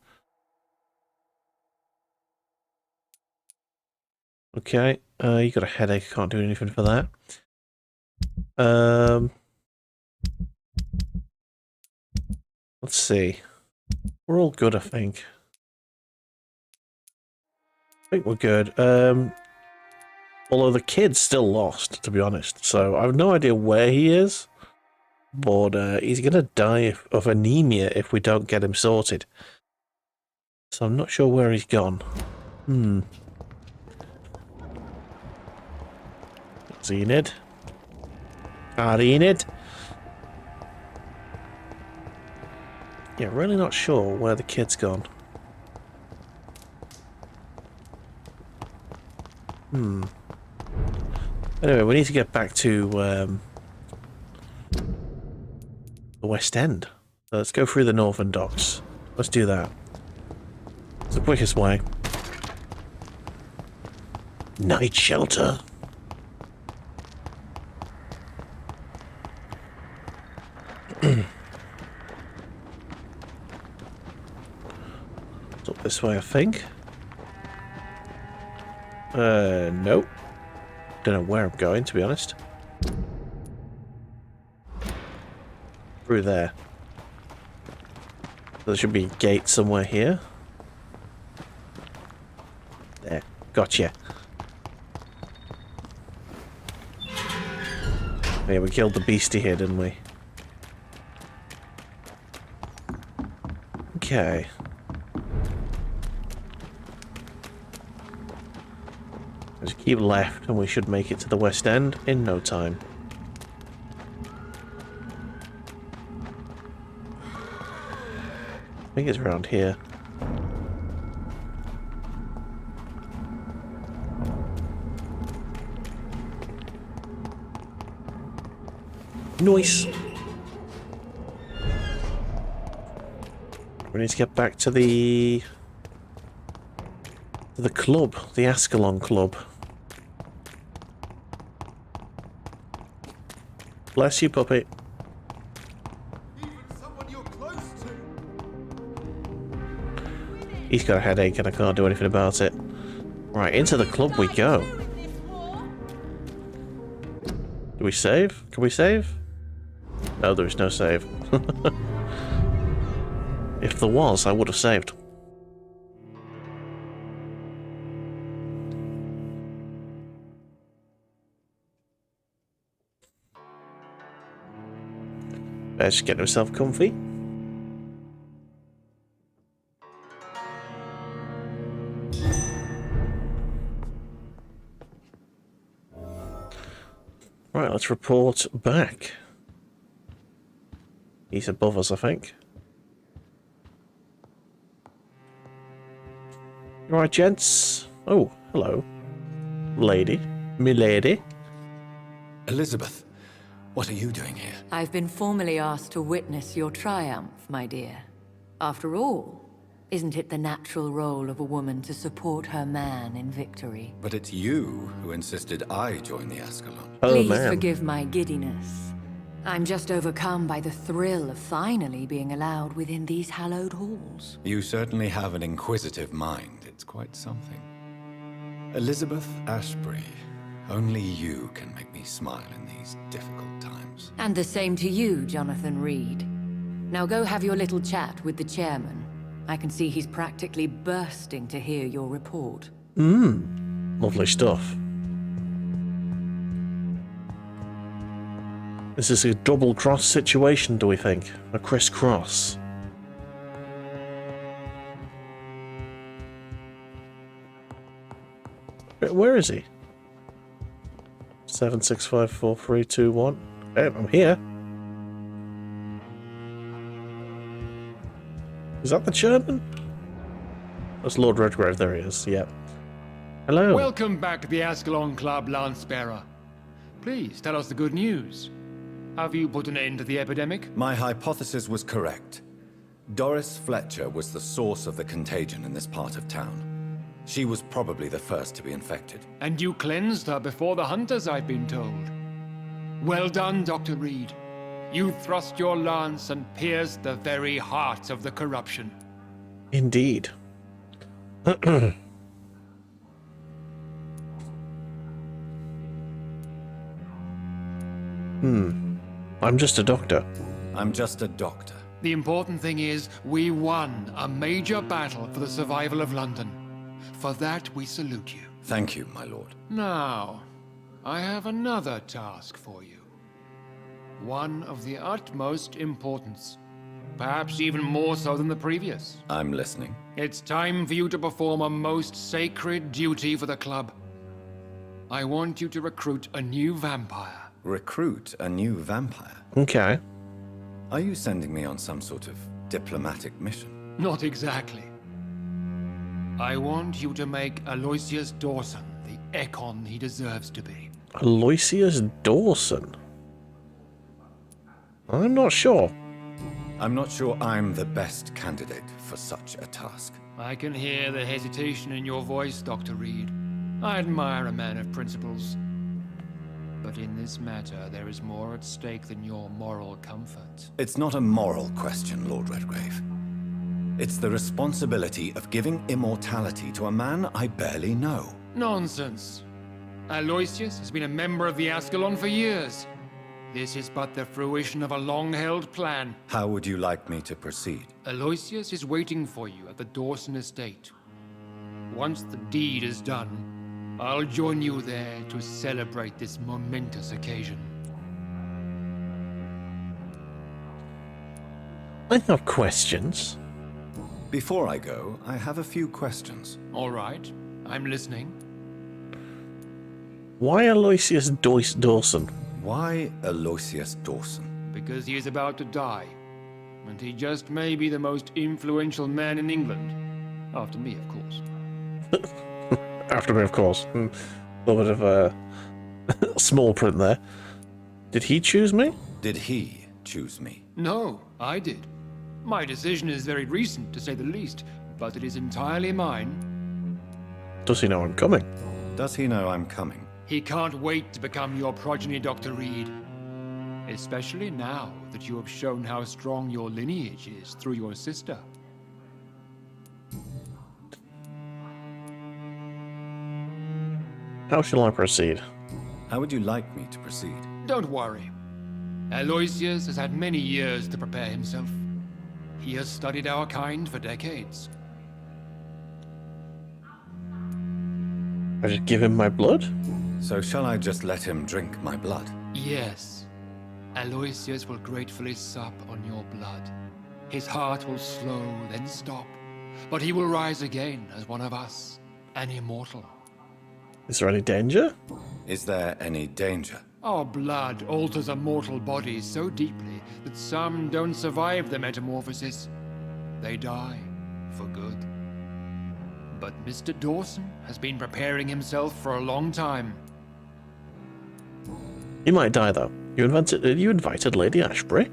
Okay, you got a headache. Can't do anything for that. Let's see. We're all good, I think. I think we're good. Although the kid's still lost, to be honest. So I have no idea where he is. But he's going to die of anemia if we don't get him sorted. So I'm not sure where he's gone. Is he in it? Are he in it? Yeah, really not sure where the kid's gone. Anyway, we need to get back to the West End. So let's go through the Northern Docks. Let's do that. It's the quickest way. Night shelter. It's up this way, I think. Nope. Don't know where I'm going, to be honest. Through there. There should be a gate somewhere here. There. Gotcha. Yeah, we killed the beastie here, didn't we? Okay. Just keep left and we should make it to the West End in no time. I think it's around here. Nice. We need to get back to the club, the Ascalon Club. Bless you, puppy. He's got a headache and I can't do anything about it. Right, into the club we go. Do we save? Can we save? No, there is no save. If there was, I would have saved. Let's just get himself comfy. Right, let's report back. He's above us, I think. Right, gents. Oh, hello. Lady. Milady. Elizabeth, what are you doing here? I've been formally asked to witness your triumph, my dear. After all, isn't it the natural role of a woman to support her man in victory? But it's you who insisted I join the Ascalon. Oh, Please man. forgive my giddiness. I'm just overcome by the thrill of finally being allowed within these hallowed halls. You certainly have an inquisitive mind. It's quite something. Elizabeth Ashbury, only you can make me smile in these difficult times. And the same to you, Jonathan Reed. Now go have your little chat with the chairman. I can see he's practically bursting to hear your report. Lovely stuff. This is a double cross situation, do we think? A crisscross. Where is he? 7654321. Hey, I'm here. Is that the chairman? That's Lord Redgrave. There he is. Yep. Hello. Welcome back to the Ascalon Club, Lance-Bearer. Please tell us the good news. Have you put an end to the epidemic? My hypothesis was correct. Doris Fletcher was the source of the contagion in this part of town. She was probably the first to be infected. And you cleansed her before the hunters, I've been told. Well done, Dr. Reed. You thrust your lance and pierced the very heart of the corruption. Indeed. I'm just a doctor. I'm just a doctor. The important thing is, we won a major battle for the survival of London. For that, we salute you. Thank you, my lord. Now, I have another task for you. One of the utmost importance. Perhaps even more so than the previous. I'm listening. It's time for you to perform a most sacred duty for the club. I want you to recruit a new vampire. Recruit a new vampire? Okay. Are you sending me on some sort of diplomatic mission? Not exactly. I want you to make Aloysius Dawson the Ekon he deserves to be. Aloysius Dawson? I'm not sure. I'm not sure I'm the best candidate for such a task. I can hear the hesitation in your voice, Dr. Reed. I admire a man of principles. But in this matter, there is more at stake than your moral comfort. It's not a moral question, Lord Redgrave. It's the responsibility of giving immortality to a man I barely know. Nonsense. Aloysius has been a member of the Ascalon for years. This is but the fruition of a long-held plan. How would you like me to proceed? Aloysius is waiting for you at the Dawson estate. Once the deed is done, I'll join you there to celebrate this momentous occasion. I have questions. Before I go, I have a few questions. All right, I'm listening. Why Aloysius Dawson? Why Aloysius Dawson? Because he is about to die. And he just may be the most influential man in England. After me, of course. After me, of course. A little bit of a small print there. Did he choose me? Did he choose me? No, I did. My decision is very recent, to say the least, but it is entirely mine. Does he know I'm coming? Does he know I'm coming? He can't wait to become your progeny, Dr. Reed. Especially now that you have shown how strong your lineage is through your sister. How shall I proceed? How would you like me to proceed? Don't worry. Aloysius has had many years to prepare himself. He has studied our kind for decades. I just give him my blood? So shall I just let him drink my blood? Yes. Aloysius will gratefully sup on your blood. His heart will slow, then stop. But he will rise again as one of us, an immortal. Is there any danger? Is there any danger? Our blood alters a mortal body so deeply that some don't survive the metamorphosis. They die for good. But Mr. Dawson has been preparing himself for a long time. He might die, though. You invited Lady Ashbury?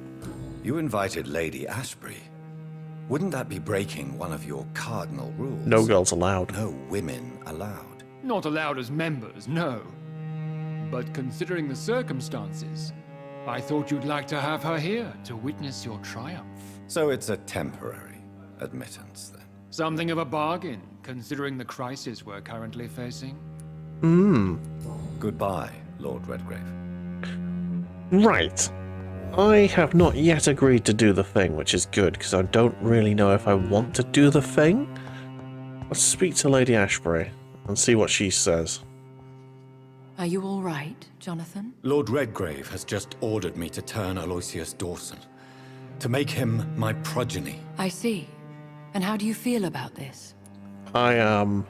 You invited Lady Ashbury? Wouldn't that be breaking one of your cardinal rules? No girls allowed. No women allowed. Not allowed as members, no. But considering the circumstances, I thought you'd like to have her here to witness your triumph. So it's a temporary admittance, then? Something of a bargain, considering the crisis we're currently facing. Goodbye, Lord Redgrave. Right. I have not yet agreed to do the thing, which is good, because I don't really know if I want to do the thing. Let's speak to Lady Ashbury and see what she says. Are you all right, Jonathan? Lord Redgrave has just ordered me to turn Aloysius Dawson, to make him my progeny. I see. And how do you feel about this? I am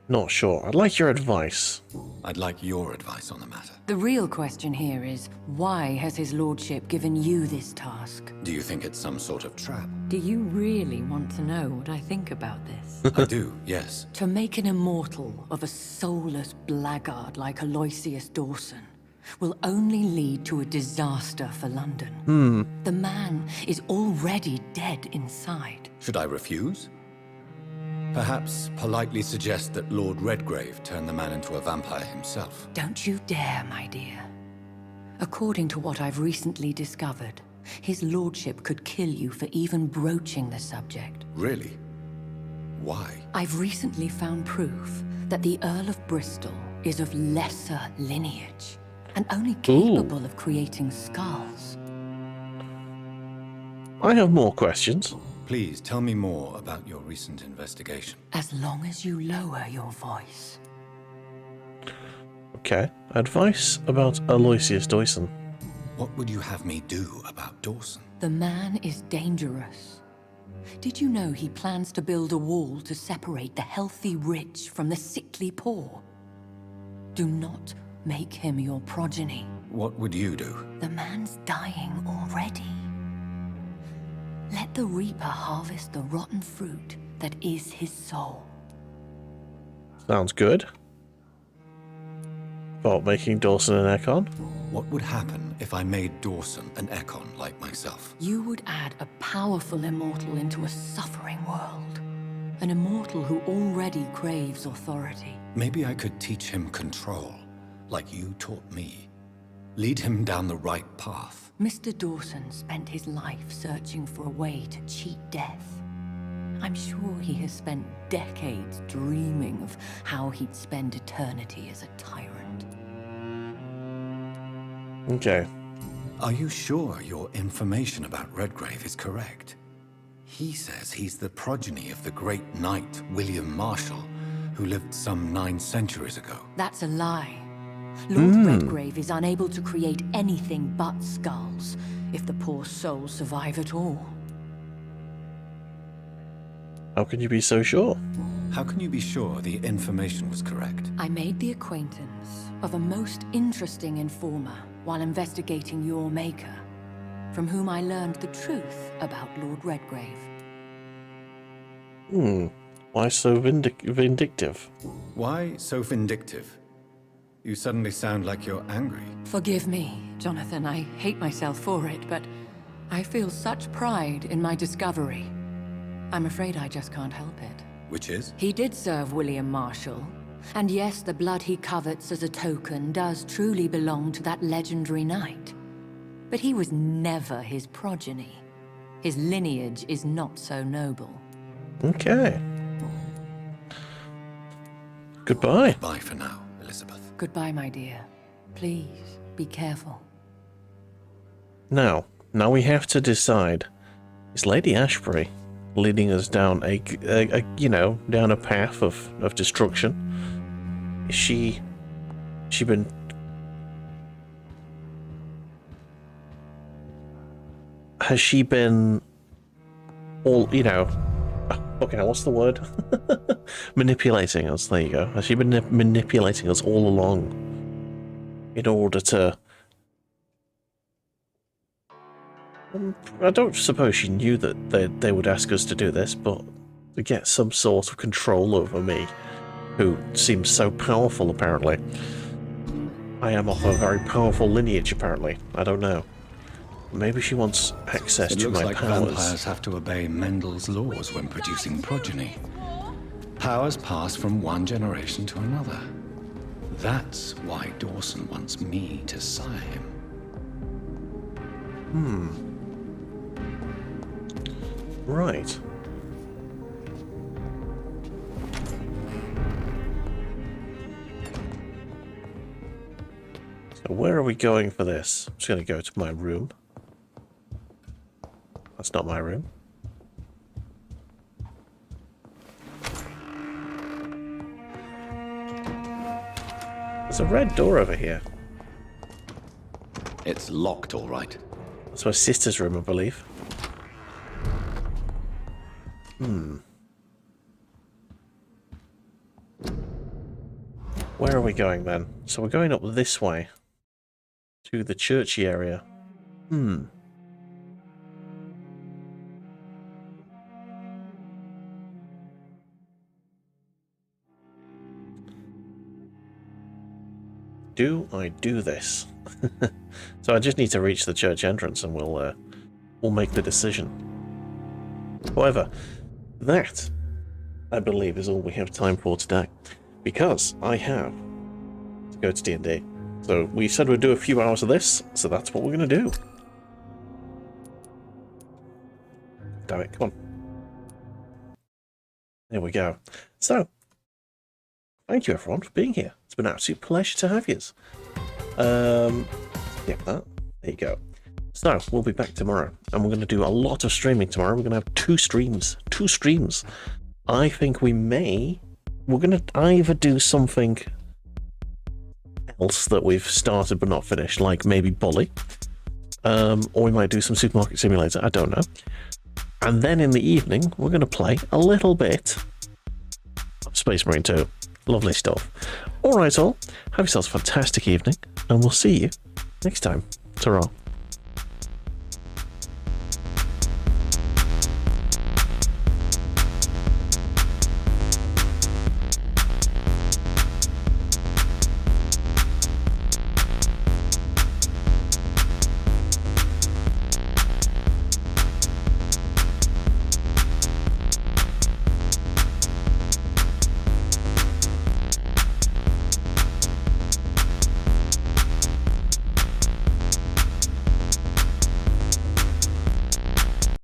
not sure. I'd like your advice. I'd like your advice on the matter. The real question here is, why has his lordship given you this task? Do you think it's some sort of trap? Do you really want to know what I think about this? I do, yes. To make an immortal of a soulless blackguard like Aloysius Dawson, will only lead to a disaster for London. The man is already dead inside. Should I refuse? Perhaps politely suggest that Lord Redgrave turned the man into a vampire himself. Don't you dare, my dear. According to what I've recently discovered, his lordship could kill you for even broaching the subject. Really? Why? I've recently found proof that the Earl of Bristol is of lesser lineage and only capable of creating skulls. I have more questions. Please tell me more about your recent investigation. As long as you lower your voice. Okay. Advice about Aloysius Dawson. What would you have me do about Dawson? The man is dangerous. Did you know he plans to build a wall to separate the healthy rich from the sickly poor? Do not make him your progeny. What would you do? The man's dying already. Let the Reaper harvest the rotten fruit that is his soul. Sounds good. About making Dawson an Ekon. What would happen if I made Dawson an Ekon like myself? You would add a powerful immortal into a suffering world. An immortal who already craves authority. Maybe I could teach him control, like you taught me. Lead him down the right path. Mr. Dawson spent his life searching for a way to cheat death. I'm sure he has spent decades dreaming of how he'd spend eternity as a tyrant. Okay. Are you sure your information about Redgrave is correct? He says he's the progeny of the great knight William Marshall, who lived some 9 centuries ago. That's a lie. Lord Redgrave is unable to create anything but skulls, if the poor souls survive at all. How can you be so sure? How can you be sure the information was correct? I made the acquaintance of a most interesting informer while investigating your maker, from whom I learned the truth about Lord Redgrave. Why so vindictive? Why so vindictive? You suddenly sound like you're angry. Forgive me, Jonathan. I hate myself for it, but I feel such pride in my discovery. I'm afraid I just can't help it. Which is? He did serve William Marshall. And yes, the blood he covets as a token does truly belong to that legendary knight. But he was never his progeny. His lineage is not so noble. Okay. Goodbye. Bye for now, Elizabeth. Goodbye, my dear. Please, be careful. Now we have to decide. Is Lady Ashbury leading us down a down a path of destruction? Is she been has she been all okay, what's the word? Manipulating us, there you go. Has she been manipulating us all along in order to I don't suppose she knew that they would ask us to do this, but to get some sort of control over me, who seems so powerful apparently. I am of a very powerful lineage apparently. I don't know. Maybe she wants access to my powers. It looks like vampires have to obey Mendel's laws when producing progeny. Powers pass from one generation to another. That's why Dawson wants me to sire him. Right. So where are we going for this? I'm just going to go to my room. That's not my room. There's a red door over here. It's locked, all right. That's my sister's room, I believe. Where are we going then? So we're going up this way. To the churchy area. Do I do this? So I just need to reach the church entrance and we'll make the decision. However, that, I believe, is all we have time for today, because I have to go to D&D. So we said we'd do a few hours of this, so that's what we're going to do. Damn it, come on. There we go. So, thank you everyone for being here. It's been an absolute pleasure to have you. Skip that. There you go. So, we'll be back tomorrow, and we're going to do a lot of streaming tomorrow. We're going to have 2 streams. 2 streams. I think we're going to either do something else that we've started but not finished, like maybe Bully, or we might do some Supermarket Simulator, I don't know. And then in the evening, we're going to play a little bit of Space Marine 2. Lovely stuff. Alright all, have yourselves a fantastic evening, and we'll see you next time. Ta-ra.